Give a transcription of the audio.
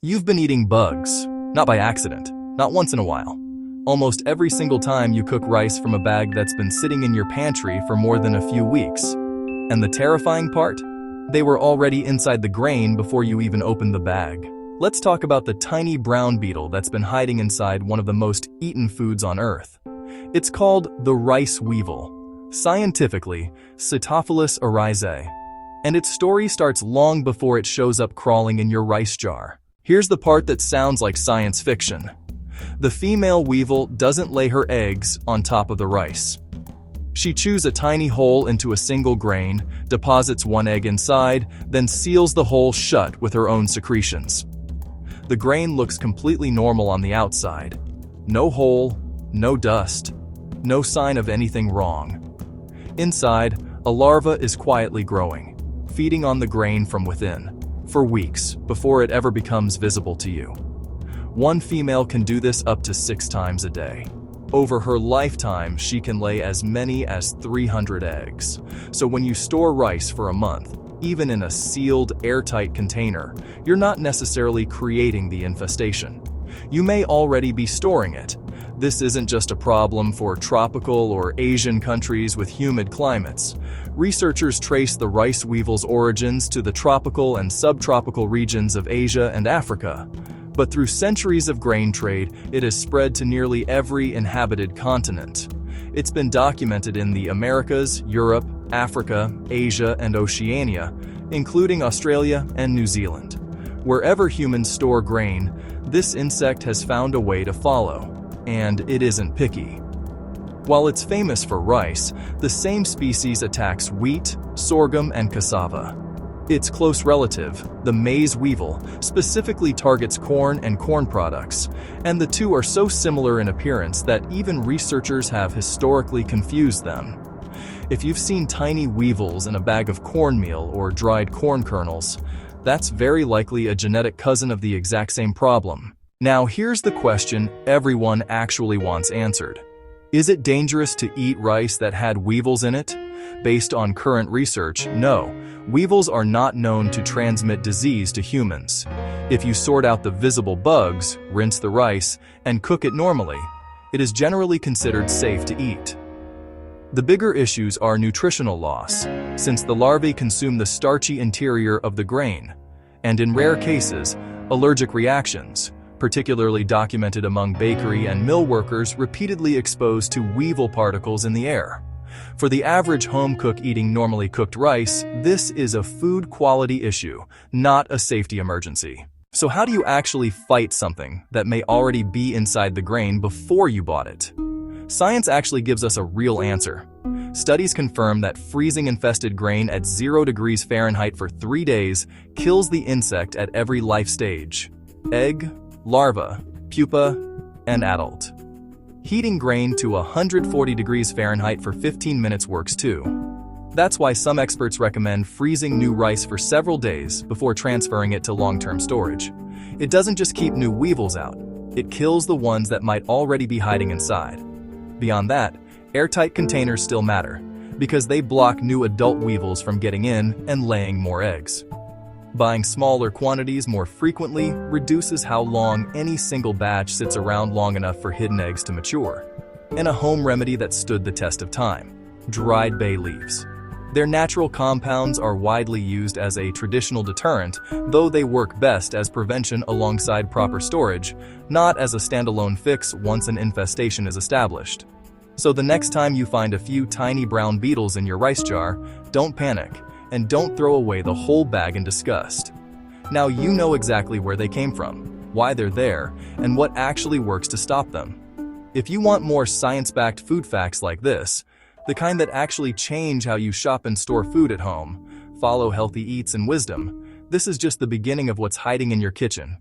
You've been eating bugs, not by accident, not once in a while. Almost every single time you cook rice from a bag that's been sitting in your pantry for more than a few weeks. And the terrifying part? They were already inside the grain before you even opened the bag. Let's talk about the tiny brown beetle that's been hiding inside one of the most eaten foods on Earth. It's called the rice weevil, scientifically Sitophilus oryzae. And its story starts long before it shows up crawling in your rice jar. Here's the part that sounds like science fiction. The female weevil doesn't lay her eggs on top of the rice. She chews a tiny hole into a single grain, deposits one egg inside, then seals the hole shut with her own secretions. The grain looks completely normal on the outside. No hole, no dust, no sign of anything wrong. Inside, a larva is quietly growing, feeding on the grain from within, for weeks before it ever becomes visible to you. One female can do this up to 6 times a day. Over her lifetime, she can lay as many as 300 eggs. So when you store rice for a month, even in a sealed, airtight container, you're not necessarily creating the infestation. You may already be storing it. This isn't just a problem for tropical or Asian countries with humid climates. Researchers trace the rice weevil's origins to the tropical and subtropical regions of Asia and Africa. But through centuries of grain trade, it has spread to nearly every inhabited continent. It's been documented in the Americas, Europe, Africa, Asia, and Oceania, including Australia and New Zealand. Wherever humans store grain, this insect has found a way to follow. And it isn't picky. While it's famous for rice, the same species attacks wheat, sorghum, and cassava. Its close relative, the maize weevil, specifically targets corn and corn products, and the two are so similar in appearance that even researchers have historically confused them. If you've seen tiny weevils in a bag of cornmeal or dried corn kernels, that's very likely a genetic cousin of the exact same problem. Now here's the question everyone actually wants answered. Is it dangerous to eat rice that had weevils in it? Based on current research, no. Weevils are not known to transmit disease to humans. If you sort out the visible bugs, rinse the rice, and cook it normally, it is generally considered safe to eat. The bigger issues are nutritional loss, since the larvae consume the starchy interior of the grain, and in rare cases, allergic reactions, particularly documented among bakery and mill workers repeatedly exposed to weevil particles in the air. For the average home cook eating normally cooked rice, this is a food quality issue, not a safety emergency. So how do you actually fight something that may already be inside the grain before you bought it? Science actually gives us a real answer. Studies confirm that freezing infested grain at 0 degrees Fahrenheit for 3 days kills the insect at every life stage: egg, larva, pupa, and adult. Heating grain to 140 degrees Fahrenheit for 15 minutes works too. That's why some experts recommend freezing new rice for several days before transferring it to long-term storage. It doesn't just keep new weevils out, it kills the ones that might already be hiding inside. Beyond that, airtight containers still matter, because they block new adult weevils from getting in and laying more eggs. Buying smaller quantities more frequently reduces how long any single batch sits around long enough for hidden eggs to mature. And a home remedy that stood the test of time: dried bay leaves. Their natural compounds are widely used as a traditional deterrent, though they work best as prevention alongside proper storage, not as a standalone fix once an infestation is established. So the next time you find a few tiny brown beetles in your rice jar, don't panic. And don't throw away the whole bag in disgust. Now you know exactly where they came from, why they're there, and what actually works to stop them. If you want more science-backed food facts like this, the kind that actually change how you shop and store food at home, follow healthy eats and wisdom, this is just the beginning of what's hiding in your kitchen.